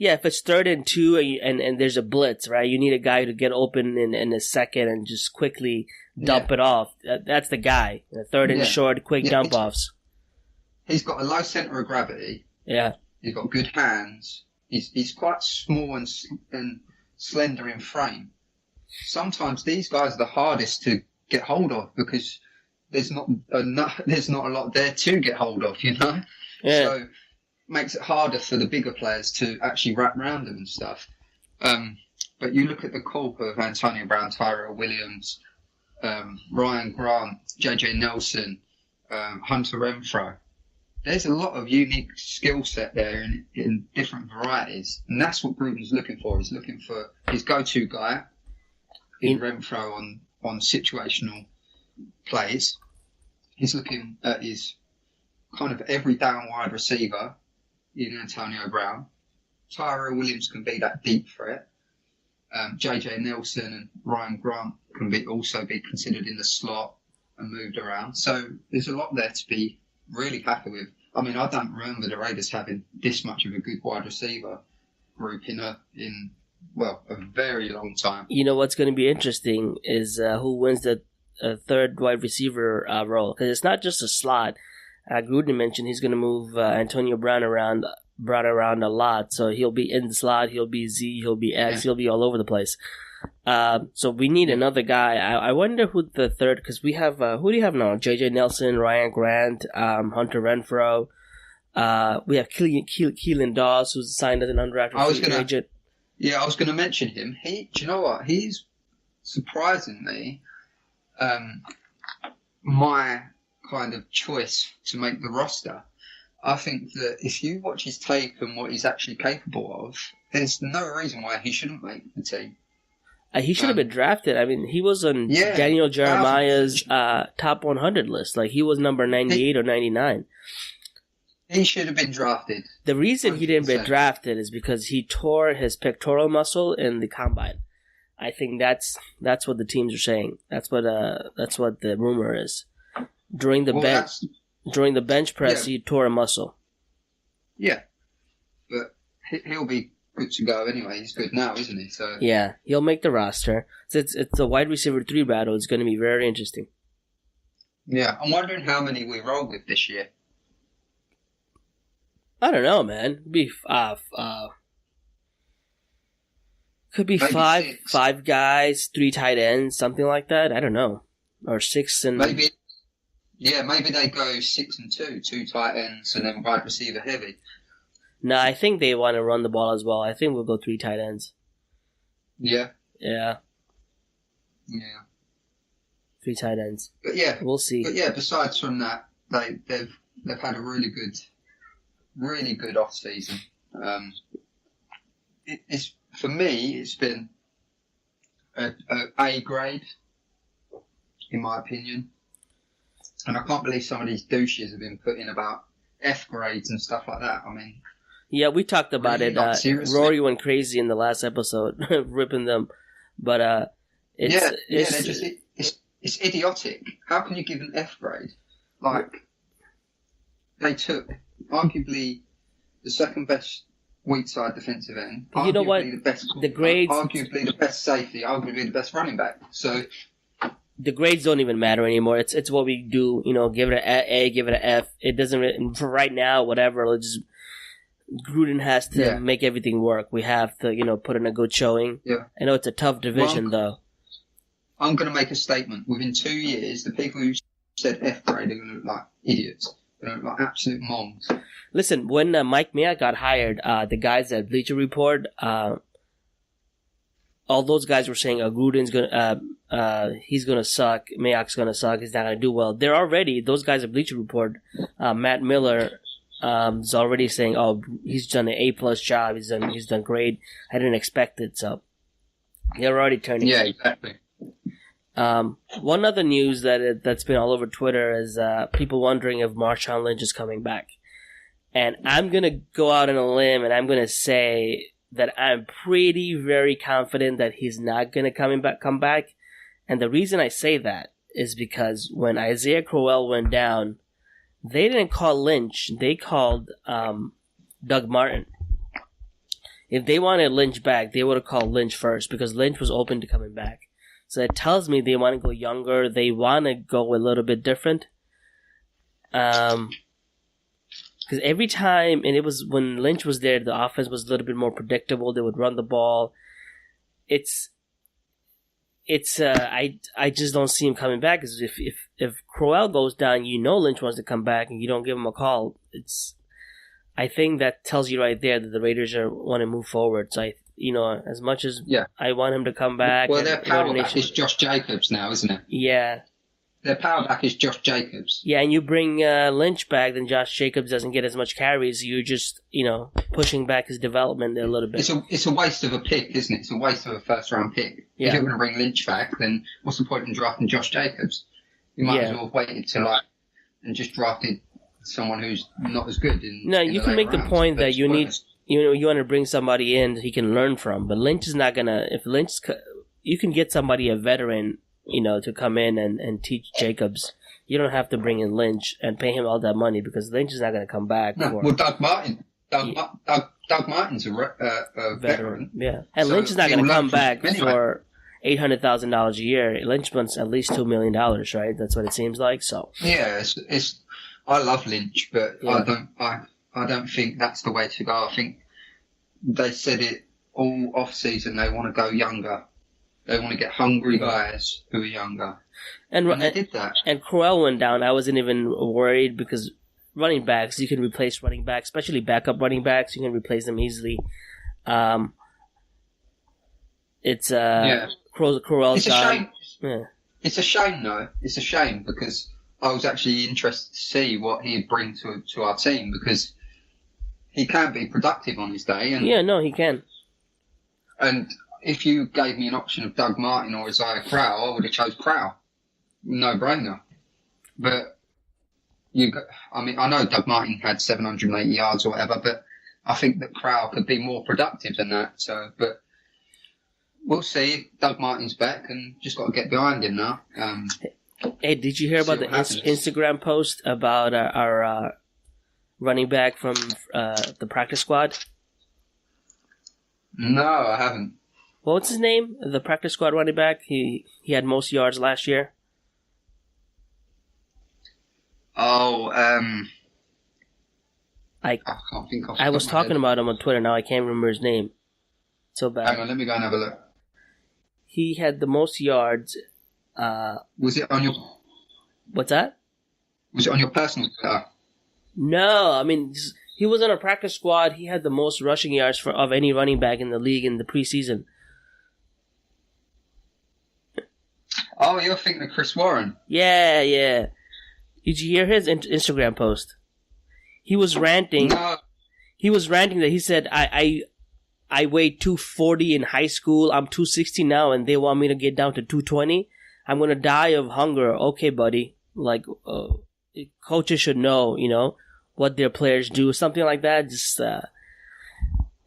Yeah, if it's 3rd and 2 and there's a blitz, right? You need a guy to get open in a second and just quickly dump it off. That's the guy. 3rd and short, quick dump offs. He's got a low center of gravity. Yeah. He's got good hands. He's quite small and slender in frame. Sometimes these guys are the hardest to get hold of because there's not a lot there to get hold of, you know? Yeah. So makes it harder for the bigger players to actually wrap around them and stuff. But you look at the corp of Antonio Brown, Tyrell Williams, Ryan Grant, JJ Nelson, Hunter Renfrow. There's a lot of unique skill set there in different varieties. And that's what Gruden's looking for. He's looking for his go-to guy in Renfrow on situational plays. He's looking at his kind of every down wide receiver in Antonio Brown. Tyrell Williams can be that deep threat. JJ Nelson and Ryan Grant can also be considered in the slot and moved around. So there's a lot there to be really happy with. I mean, I don't remember the Raiders having this much of a good wide receiver group in a very long time. You know what's going to be interesting is who wins the third wide receiver role, because it's not just a slot. Gruden mentioned he's going to move Antonio Brown around a lot, so he'll be in the slot, he'll be Z, he'll be X, he'll be all over the place. So we need another guy. I wonder who the third, because we have who do you have now? JJ Nelson, Ryan Grant, Hunter Renfrow. We have Keelan Dawes, who's signed as an undrafted free agent. Yeah, I was going to mention him. Do you know what? He's surprisingly my kind of choice to make the roster. I think that if you watch his tape and what he's actually capable of, there's no reason why he shouldn't make the team. He should have been drafted. I mean, he was on Daniel Jeremiah's top 100 list. Like, he was number 98 or 99. He should have been drafted. The reason he didn't get drafted is because he tore his pectoral muscle in the combine. I think that's what the teams are saying. That's what the rumor is. During the bench press, he tore a muscle. Yeah, but he'll be good to go anyway. He's good now, isn't he? So yeah, he'll make the roster. So it's the wide receiver 3 battle. It's going to be very interesting. Yeah, I'm wondering how many we roll with this year. I don't know, man. Could be five guys, 3 tight ends, something like that. I don't know, or 6 and maybe they go 6 and 2 tight ends, and then wide receiver heavy. No, I think they want to run the ball as well. I think we'll go 3 tight ends. Yeah. Yeah. 3 tight ends. But yeah, we'll see. But yeah, besides from that, they've had a really good off season. It's for me, it's been a grade, in my opinion. And I can't believe some of these douches have been put in about F grades and stuff like that. I mean, yeah, we talked about really it. Rory went crazy in the last episode, ripping them. But it's idiotic. How can you give an F grade? Like, they took arguably the second best weak side defensive end. You know what? The grades, arguably the best safety, arguably the best running back. So the grades don't even matter anymore. It's what we do. You know, give it an A, give it an F. It doesn't for right now. Whatever. Gruden has to make everything work. We have to, put in a good showing. Yeah. I know it's a tough division, though. I'm going to make a statement. Within 2 years, the people who said F grade are going to look like idiots. They're going to look like absolute moms. Listen, when Mike Mayock got hired, the guys at Bleacher Report, all those guys were saying, Gruden's he's gonna suck, Mayock's gonna suck, he's not gonna do well. Those guys at Bleacher Report, Matt Miller, is already saying, he's done an A+ job, he's done great. I didn't expect it, so they're already turning. Yeah, exactly. One other news that's been all over Twitter is people wondering if Marshawn Lynch is coming back. And I'm going to go out on a limb and I'm going to say that I'm very confident that he's not going to come back. And the reason I say that is because when Isaiah Crowell went down, they didn't call Lynch. They called Doug Martin. If they wanted Lynch back, they would have called Lynch first because Lynch was open to coming back. So it tells me they want to go younger. They want to go a little bit different. Because every time, and it was when Lynch was there, the offense was a little bit more predictable. They would run the ball. I just don't see him coming back. Because if Crowell goes down, Lynch wants to come back, and you don't give him a call. I think that tells you right there that the Raiders want to move forward. So as much as I want him to come back. Well, their power back is Josh Jacobs now, isn't it? Yeah. Their power back is Josh Jacobs. Yeah, and you bring Lynch back, then Josh Jacobs doesn't get as much carries. You're just, pushing back his development a little bit. It's a waste of a pick, isn't it? It's a waste of a first-round pick. Yeah. If you're going to bring Lynch back, then what's the point in drafting Josh Jacobs? You might as well have waited and just drafted someone who's not as good. You can make the point that you want to bring somebody in that he can learn from, but Lynch is not going to. If Lynch, you can get somebody, a veteran, to come in and teach Jacobs. You don't have to bring in Lynch and pay him all that money because Lynch is not going to come back. Well, Doug Martin. Doug Martin's a veteran. Yeah. And so Lynch is not going to come back for $800,000 a year. Lynch wants at least $2 million, right? That's what it seems like. So yeah, I love Lynch, but I don't think that's the way to go. I think they said it all off season. They want to go younger. They want to get hungry guys who are younger. And they did that. And Crowell went down. I wasn't even worried because running backs, you can replace running backs, especially backup running backs. You can replace them easily. Crowell's It's a gone. shame. Yeah. It's a shame, though. It's a shame because I was actually interested to see what he'd bring to our team because he can be productive on his day. And, he can. And if you gave me an option of Doug Martin or Isaiah Crowell, I would have chose Crowell. No brainer. But I know Doug Martin had 780 yards or whatever, but I think that Crowell could be more productive than that. So, but we'll see. Doug Martin's back and just got to get behind him now. Hey, did you hear about the Instagram post about our running back from the practice squad? No, I haven't. What's his name? The practice squad running back. He had most yards last year. Oh, I can't think of. I was talking about him on Twitter. Now I can't remember his name. So bad. Hang on, let me go and have a look. He had the most yards. Was it on your? What's that? Was it on your personal Twitter? No, I mean he was on a practice squad. He had the most rushing yards of any running back in the league in the preseason. Oh, you're thinking of Chris Warren? Yeah. Did you hear his Instagram post? He was ranting. No. He was ranting that he said, I weighed 240 in high school. I'm 260 now, and they want me to get down to 220. I'm going to die of hunger. Okay, buddy. Like, coaches should know, what their players do. Something like that. Just, and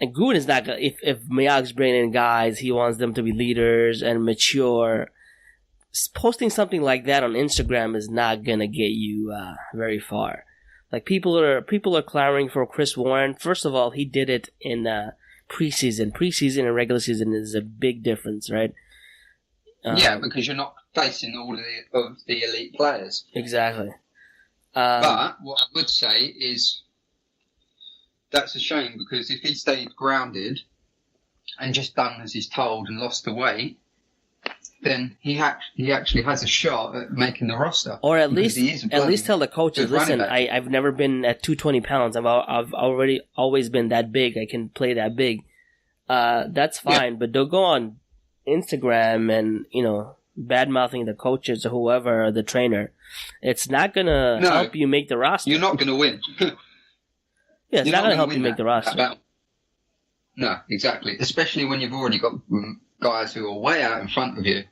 Gruden is not going to, if Mayock's bringing in guys, he wants them to be leaders and mature. Posting something like that on Instagram is not going to get you very far. Like, people are clamoring for Chris Warren. First of all, he did it in preseason. Preseason and regular season is a big difference, right? Yeah, because you're not facing all of the elite players. Exactly. But what I would say is that's a shame because if he stayed grounded and just done as he's told and lost the weight, then he actually has a shot at making the roster. Or at least tell the coaches, listen, I've never been at 220 pounds. I've already always been that big. I can play that big. That's fine, but don't go on Instagram and, bad-mouthing the coaches or whoever, or the trainer. It's not going to help you make the roster. You're not going to win. Yeah, it's not going to help you make the roster. No, exactly. Especially when you've already got guys who are way out in front of you.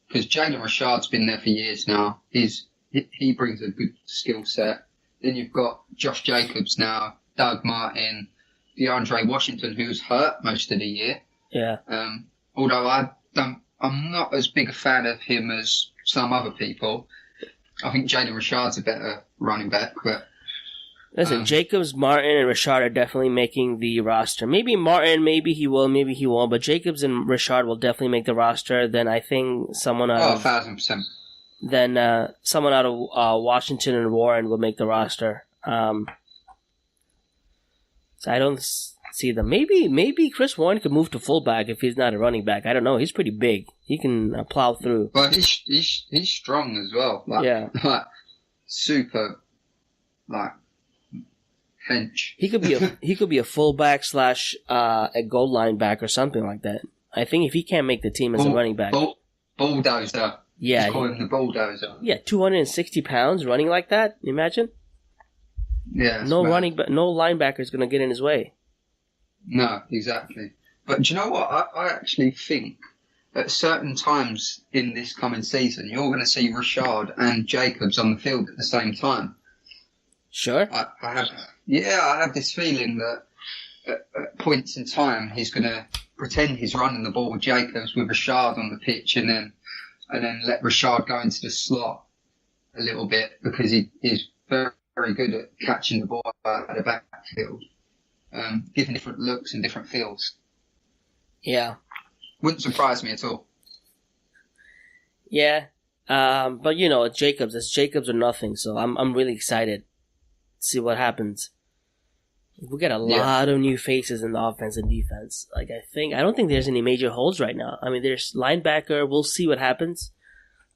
Because Jalen Richard's been there for years now. He brings a good skill set. Then you've got Josh Jacobs now, Doug Martin, DeAndre Washington, who's hurt most of the year. Yeah. Although I'm not as big a fan of him as some other people. I think Jalen Richard's a better running back, but Listen, Jacobs, Martin, and Richard are definitely making the roster. Maybe Martin, maybe he will, maybe he won't. But Jacobs and Richard will definitely make the roster. Then I think someone out of 1,000%. Then someone out of Washington and Warren will make the roster. So I don't see them. Maybe Chris Warren could move to fullback if he's not a running back. I don't know. He's pretty big. He can plow through. But he's strong as well. Like, super. Like. Bench. He could be a fullback / a goal line back or something like that. I think if he can't make the team as a running back, bulldozer. Yeah, just call him the bulldozer. Yeah, 260 pounds running like that. Imagine. Yeah. No linebacker is going to get in his way. No, exactly. But do you know what? I actually think at certain times in this coming season, you're going to see Richard and Jacobs on the field at the same time. Sure. I have this feeling that at points in time he's going to pretend he's running the ball with Jacobs with Richard on the pitch, and then let Richard go into the slot a little bit because he's very, very good at catching the ball out of the backfield, giving different looks and different feels. Yeah. Wouldn't surprise me at all. Yeah. But it's Jacobs. It's Jacobs or nothing. So I'm really excited. See what happens. We got a lot of new faces in the offense and defense. I don't think there's any major holes right now. I mean, there's linebacker. We'll see what happens.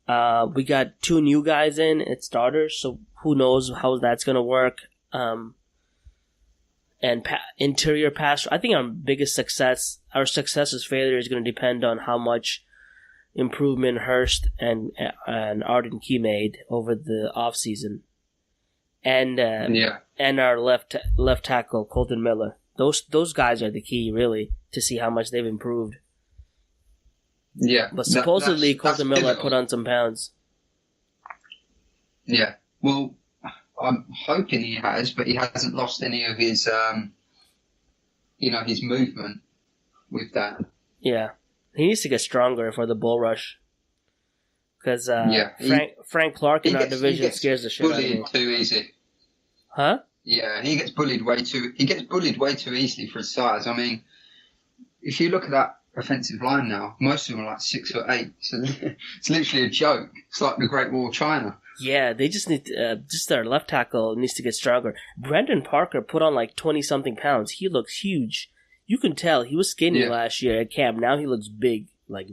We got 2 new guys in at starters, so who knows how that's going to work. And interior pass. I think our success as failure is going to depend on how much improvement Hurst and Arden Key made over the offseason. And our left tackle Colton Miller. Those guys are the key, really, to see how much they've improved. Yeah, but supposedly Colton Miller put on some pounds. Yeah, well, I'm hoping he has, but he hasn't lost any of his, his movement with that. Yeah, he needs to get stronger for the bull rush. Because Frank Clark in our division scares the shit out of me. Too easy. Huh? Yeah, he gets bullied way too easily for his size. I mean, if you look at that offensive line now, most of them are like 6'8". So it's literally a joke. It's like the Great Wall of China. Yeah, they just need just their left tackle needs to get stronger. Brandon Parker put on like 20-something pounds. He looks huge. You can tell he was skinny last year at camp. Now he looks big, like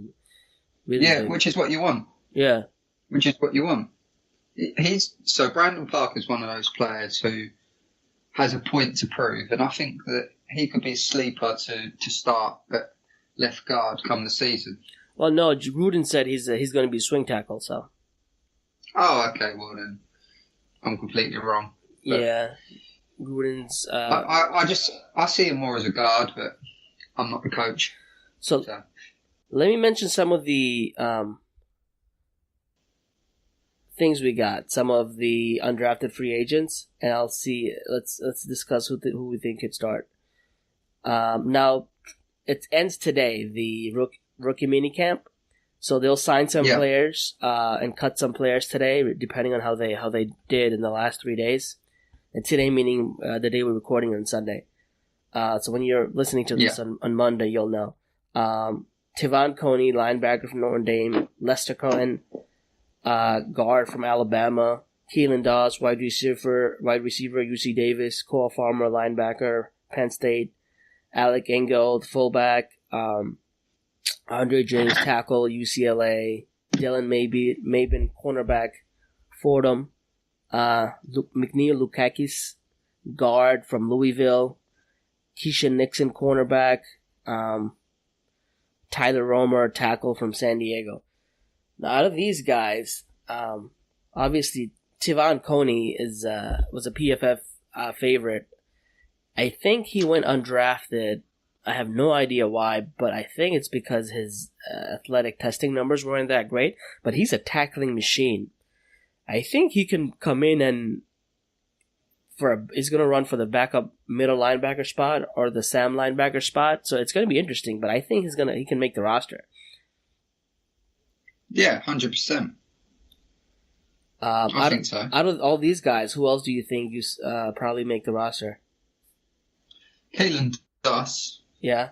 really big. Which is what you want. Yeah. Which is what you want. Brandon Parker's one of those players who has a point to prove, and I think that he could be a sleeper to start at left guard come the season. Well, no, Gruden said he's going to be swing tackle, so. Oh, okay, well then, I'm completely wrong. But yeah, Gruden's... I see him more as a guard, but I'm not the coach. So. Let me mention some of the things we got, some of the undrafted free agents, and I'll see. Let's discuss who we think could start. Now, it ends today, the rookie minicamp, so they'll sign some players and cut some players today, depending on how they did in the last 3 days. And today meaning the day we're recording on Sunday. So when you're listening to this on Monday, you'll know. Tevon Coney, linebacker from Notre Dame. Lester Cohen, guard from Alabama. Keelan Dawes, wide receiver, UC Davis. Cole Farmer, linebacker, Penn State. Alec Ingold, fullback. Andre James, tackle, UCLA. Dylan Mabin, cornerback, Fordham. McNeil Lukakis, guard from Louisville. Keisha Nixon, cornerback. Tyler Romer, tackle from San Diego. Now, out of these guys, obviously Tevon Coney was a PFF favorite. I think he went undrafted. I have no idea why, but I think it's because his athletic testing numbers weren't that great. But he's a tackling machine. I think he can come in and he's going to run for the backup middle linebacker spot or the Sam linebacker spot. So it's going to be interesting, but I think he can make the roster. Yeah, 100%. I think so. Out of all these guys, who else do you think you probably make the roster? Keelan Duss. Yeah.